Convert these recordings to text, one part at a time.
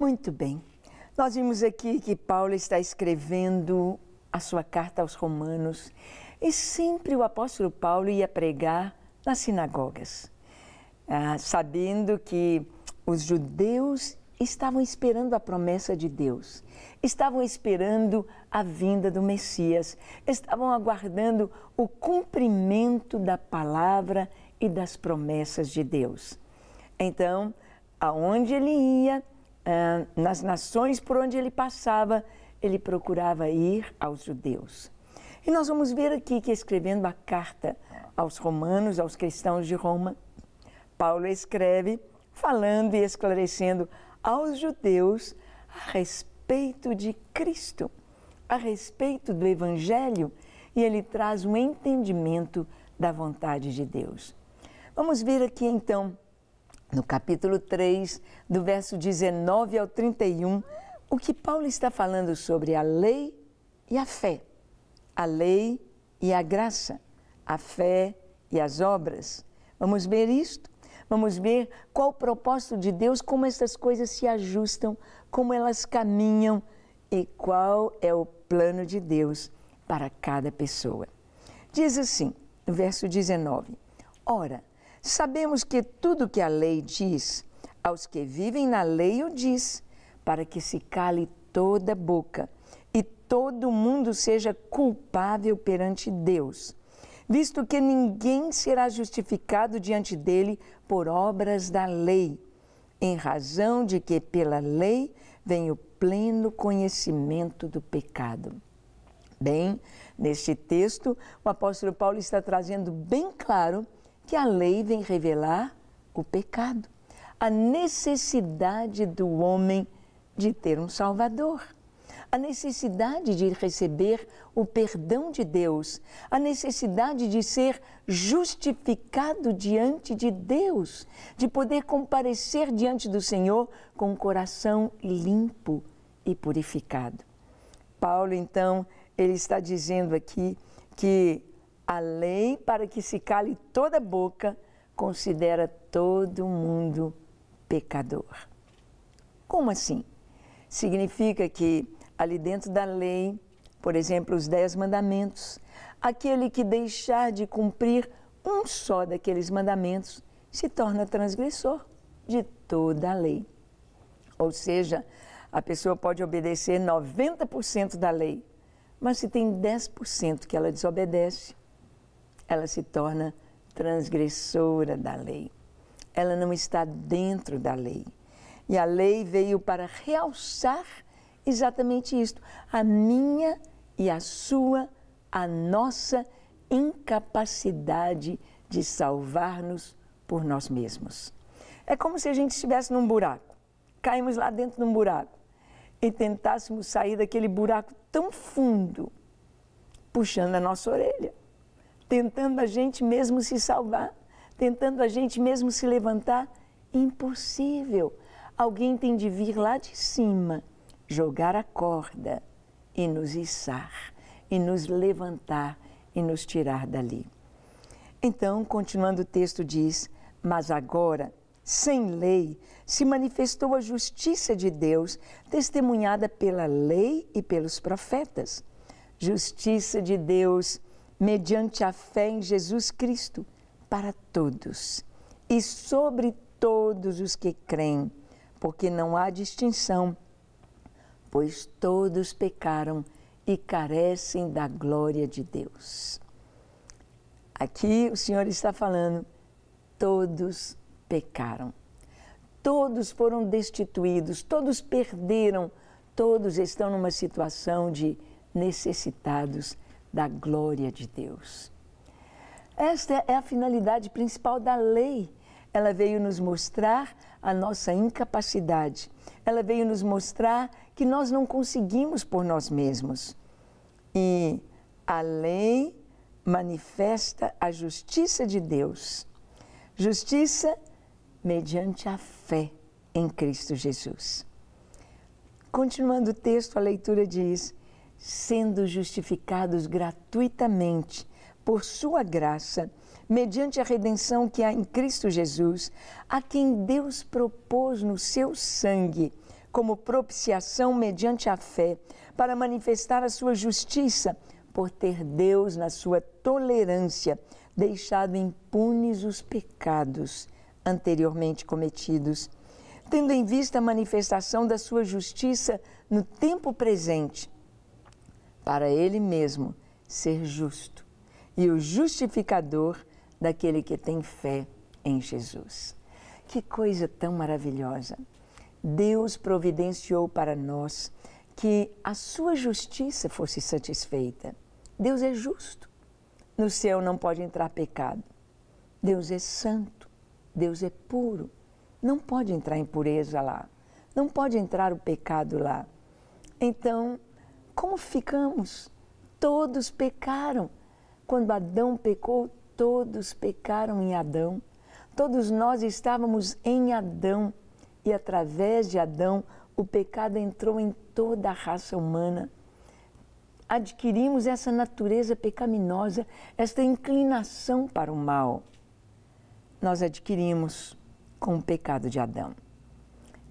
Muito bem. Nós vimos aqui que Paulo está escrevendo a sua carta aos Romanos e sempre o apóstolo Paulo ia pregar nas sinagogas, sabendo que os judeus estavam esperando a promessa de Deus, estavam esperando a vinda do Messias, estavam aguardando o cumprimento da palavra e das promessas de Deus. Então, aonde ele ia, nas nações por onde ele passava, ele procurava ir aos judeus. E nós vamos ver aqui que, escrevendo a carta aos romanos, aos cristãos de Roma, Paulo escreve falando e esclarecendo aos judeus a respeito de Cristo, a respeito do Evangelho, e ele traz um entendimento da vontade de Deus. Vamos ver aqui então, no capítulo 3, do verso 19 ao 31, o que Paulo está falando sobre a lei e a fé, a lei e a graça, a fé e as obras. Vamos ver isto? Vamos ver qual o propósito de Deus, como essas coisas se ajustam, como elas caminham e qual é o plano de Deus para cada pessoa. Diz assim, no verso 19, ora, sabemos que tudo que a lei diz, aos que vivem na lei o diz, para que se cale toda boca e todo mundo seja culpável perante Deus, visto que ninguém será justificado diante dele por obras da lei, em razão de que pela lei vem o pleno conhecimento do pecado. Bem, neste texto, o apóstolo Paulo está trazendo bem claro que a lei vem revelar o pecado, a necessidade do homem de ter um Salvador, a necessidade de receber o perdão de Deus, a necessidade de ser justificado diante de Deus, de poder comparecer diante do Senhor com um coração limpo e purificado. Paulo, então, ele está dizendo aqui que a lei, para que se cale toda a boca, considera todo mundo pecador. Como assim? Significa que ali dentro da lei, por exemplo, os 10 mandamentos, aquele que deixar de cumprir um só daqueles mandamentos se torna transgressor de toda a lei. Ou seja, a pessoa pode obedecer 90% da lei, mas se tem 10% que ela desobedece, ela se torna transgressora da lei. Ela não está dentro da lei. E a lei veio para realçar exatamente isto, a minha e a sua, a nossa incapacidade de salvar-nos por nós mesmos. É como se a gente estivesse num buraco, caímos lá dentro de um buraco e tentássemos sair daquele buraco tão fundo, puxando a nossa orelha, tentando a gente mesmo se salvar, tentando a gente mesmo se levantar. Impossível. Alguém tem de vir lá de cima, jogar a corda e nos içar, e nos levantar e nos tirar dali. Então, continuando o texto diz, mas agora, sem lei, se manifestou a justiça de Deus, testemunhada pela lei e pelos profetas. Justiça de Deus mediante a fé em Jesus Cristo, para todos e sobre todos os que creem, porque não há distinção, pois todos pecaram e carecem da glória de Deus. Aqui o Senhor está falando, todos pecaram, todos foram destituídos, todos perderam, todos estão numa situação de necessitados da glória de Deus. Esta é a finalidade principal da lei. Ela veio nos mostrar a nossa incapacidade. Ela veio nos mostrar que nós não conseguimos por nós mesmos. E a lei manifesta a justiça de Deus. Justiça mediante a fé em Cristo Jesus. Continuando o texto, a leitura diz, sendo justificados gratuitamente por sua graça, mediante a redenção que há em Cristo Jesus, a quem Deus propôs no seu sangue, como propiciação mediante a fé, para manifestar a sua justiça, por ter Deus, na sua tolerância, deixado impunes os pecados anteriormente cometidos, tendo em vista a manifestação da sua justiça no tempo presente, para Ele mesmo ser justo e o justificador daquele que tem fé em Jesus. Que coisa tão maravilhosa! Deus providenciou para nós que a sua justiça fosse satisfeita. Deus é justo. No céu não pode entrar pecado. Deus é santo. Deus é puro. Não pode entrar impureza lá. Não pode entrar o pecado lá. Então, como ficamos? Todos pecaram. Quando Adão pecou, todos pecaram em Adão. Todos nós estávamos em Adão. E através de Adão, o pecado entrou em toda a raça humana. Adquirimos essa natureza pecaminosa, esta inclinação para o mal. Nós adquirimos com o pecado de Adão.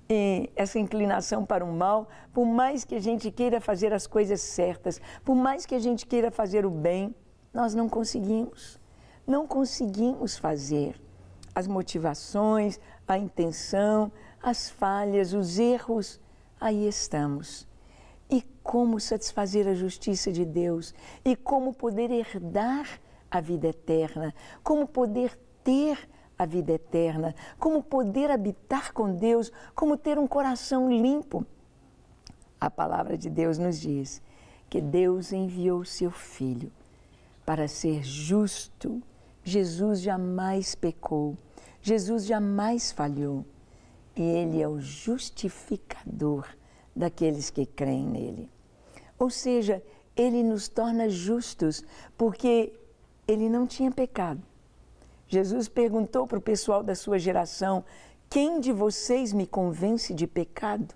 E essa inclinação para o mal, por mais que a gente queira fazer as coisas certas, por mais que a gente queira fazer o bem, nós não conseguimos. Não conseguimos fazer. As motivações, a intenção, as falhas, os erros, aí estamos. E como satisfazer a justiça de Deus? E como poder herdar a vida eterna? Como poder ter a vida eterna? Como poder habitar com Deus? Como ter um coração limpo? A palavra de Deus nos diz que Deus enviou o seu Filho para ser justo. Jesus jamais pecou. Jesus jamais falhou. E Ele é o justificador daqueles que creem nele. Ou seja, Ele nos torna justos porque Ele não tinha pecado. Jesus perguntou para o pessoal da sua geração: quem de vocês me convence de pecado?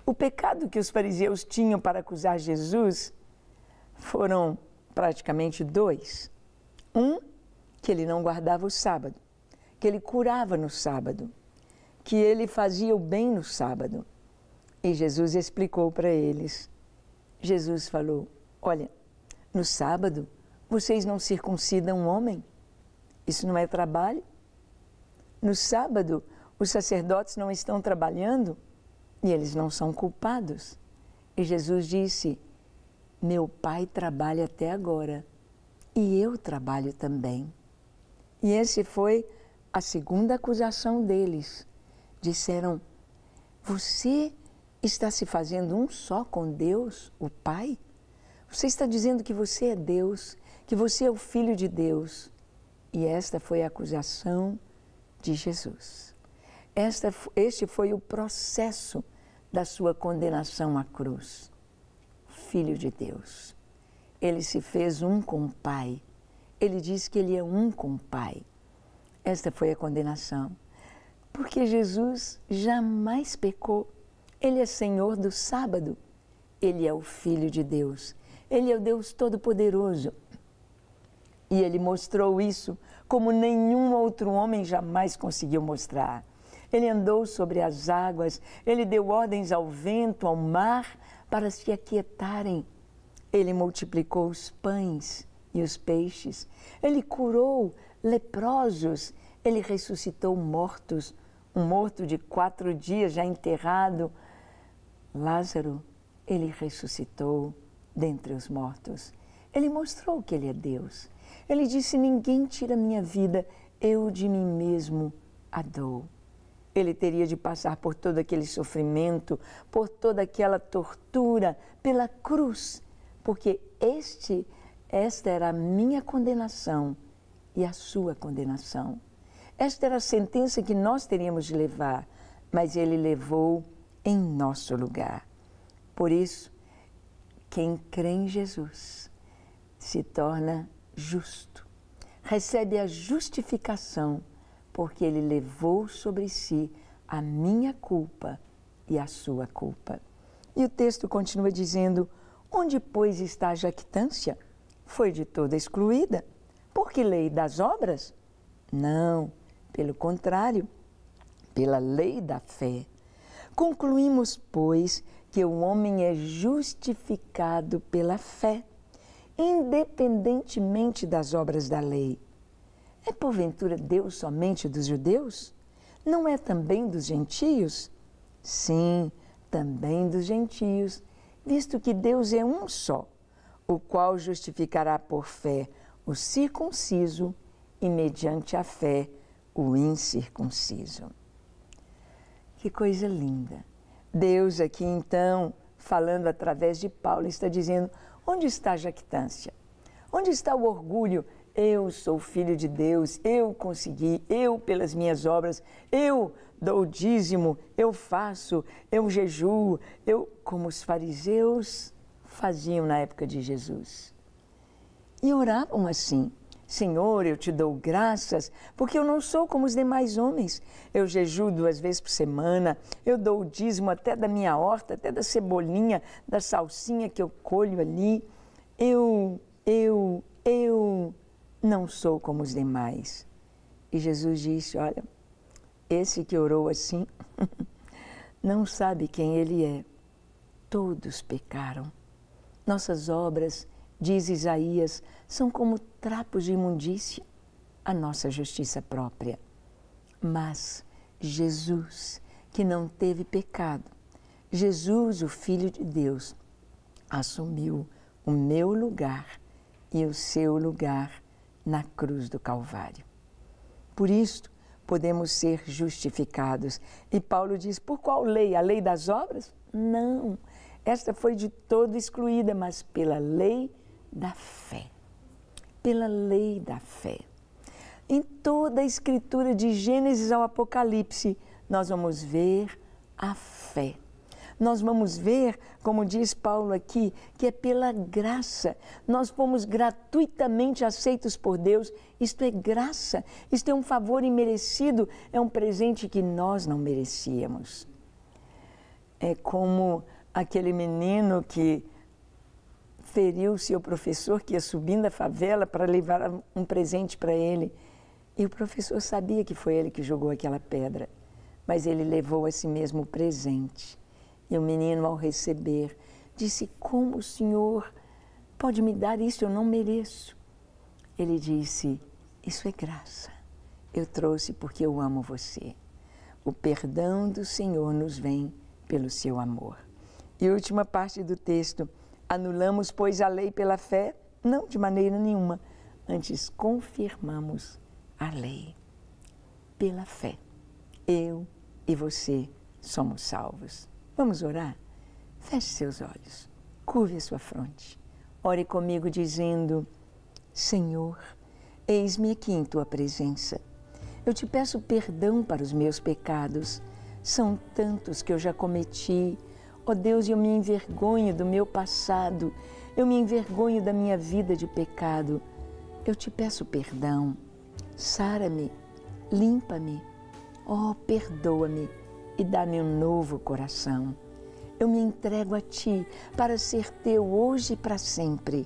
O pecado que os fariseus tinham para acusar Jesus foram praticamente dois. Um, que Ele não guardava o sábado, que Ele curava no sábado, que Ele fazia o bem no sábado. E Jesus explicou para eles. Jesus falou: olha, no sábado vocês não circuncidam um homem? Isso não é trabalho? No sábado os sacerdotes não estão trabalhando e eles não são culpados. E Jesus disse: meu Pai trabalha até agora e eu trabalho também. E essa foi a segunda acusação deles. Disseram: você está se fazendo um só com Deus, o Pai? Você está dizendo que você é Deus, que você é o Filho de Deus. E esta foi a acusação de Jesus. Este foi o processo da sua condenação à cruz. Filho de Deus. Ele se fez um com o Pai. Ele diz que Ele é um com o Pai. Esta foi a condenação. Porque Jesus jamais pecou. Ele é Senhor do sábado. Ele é o Filho de Deus. Ele é o Deus Todo-Poderoso. E Ele mostrou isso como nenhum outro homem jamais conseguiu mostrar. Ele andou sobre as águas, Ele deu ordens ao vento, ao mar, para se aquietarem. Ele multiplicou os pães e os peixes. Ele curou leprosos. Ele ressuscitou mortos. Um morto de 4 dias já enterrado. Lázaro, Ele ressuscitou dentre os mortos. Ele mostrou que Ele é Deus. Ele disse: ninguém tira minha vida, eu de mim mesmo a dou. Ele teria de passar por todo aquele sofrimento, por toda aquela tortura, pela cruz, porque esta era a minha condenação e a sua condenação. Esta era a sentença que nós teríamos de levar, mas Ele levou em nosso lugar. Por isso, quem crê em Jesus se torna justo, recebe a justificação, porque Ele levou sobre si a minha culpa e a sua culpa. E o texto continua dizendo: onde, pois, está a jactância? Foi de toda excluída. Por que lei das obras? Não, pelo contrário, pela lei da fé. Concluímos, pois, que o homem é justificado pela fé, independentemente das obras da lei. É porventura Deus somente dos judeus? Não é também dos gentios? Sim, também dos gentios, visto que Deus é um só, o qual justificará por fé o circunciso e mediante a fé o incircunciso. Que coisa linda! Deus aqui então, falando através de Paulo, está dizendo: onde está a jactância? Onde está o orgulho? Eu sou filho de Deus, eu consegui, eu pelas minhas obras, eu dou o dízimo, eu faço, eu jejuo, como os fariseus faziam na época de Jesus. E oravam assim: Senhor, eu te dou graças, porque eu não sou como os demais homens. Eu jejuo 2 vezes por semana, eu dou o dízimo até da minha horta, até da cebolinha, da salsinha que eu colho ali. Eu não sou como os demais. E Jesus disse: olha, esse que orou assim, não sabe quem ele é. Todos pecaram. Nossas obras, diz Isaías, são como trapos de imundícia, a nossa justiça própria. Mas Jesus, que não teve pecado, Jesus, o Filho de Deus, assumiu o meu lugar e o seu lugar na cruz do Calvário. Por isto, podemos ser justificados. E Paulo diz: por qual lei? A lei das obras? Não, esta foi de todo excluída, mas pela lei da fé. Pela lei da fé. Em toda a Escritura, de Gênesis ao Apocalipse, nós vamos ver a fé. Nós vamos ver, como diz Paulo aqui, que é pela graça. Nós fomos gratuitamente aceitos por Deus. Isto é graça, isto é um favor imerecido, é um presente que nós não merecíamos. É como aquele menino que feriu seu professor, que ia subindo a favela para levar um presente para ele. E o professor sabia que foi ele que jogou aquela pedra, mas ele levou a si mesmo o presente. E o menino, ao receber, disse: como o Senhor pode me dar isso? Eu não mereço. Ele disse: isso é graça. Eu trouxe porque eu amo você. O perdão do Senhor nos vem pelo seu amor. E última parte do texto: anulamos, pois, a lei pela fé? Não, de maneira nenhuma. Antes confirmamos a lei pela fé. Eu e você somos salvos. Vamos orar? Feche seus olhos, curve a sua fronte. Ore comigo dizendo: Senhor, eis-me aqui em tua presença. Eu te peço perdão para os meus pecados. São tantos que eu já cometi. Ó Deus, eu me envergonho do meu passado. Eu me envergonho da minha vida de pecado. Eu te peço perdão. Sara-me, limpa-me. Ó, perdoa-me e dá-me um novo coração. Eu me entrego a Ti para ser Teu hoje e para sempre,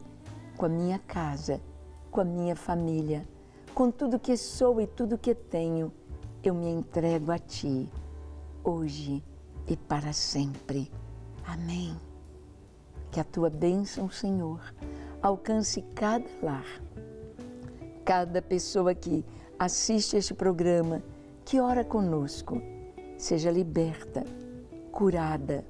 com a minha casa, com a minha família, com tudo que sou e tudo que tenho. Eu me entrego a Ti, hoje e para sempre. Amém. Que a Tua bênção, Senhor, alcance cada lar, cada pessoa que assiste este programa, que ora conosco, seja liberta, curada,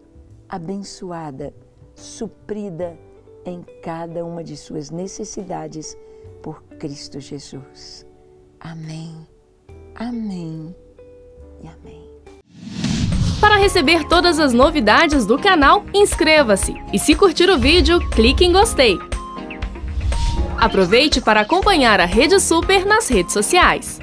abençoada, suprida em cada uma de suas necessidades por Cristo Jesus. Amém, amém e amém. Para receber todas as novidades do canal, inscreva-se e, se curtir o vídeo, clique em gostei. Aproveite para acompanhar a Rede Super nas redes sociais.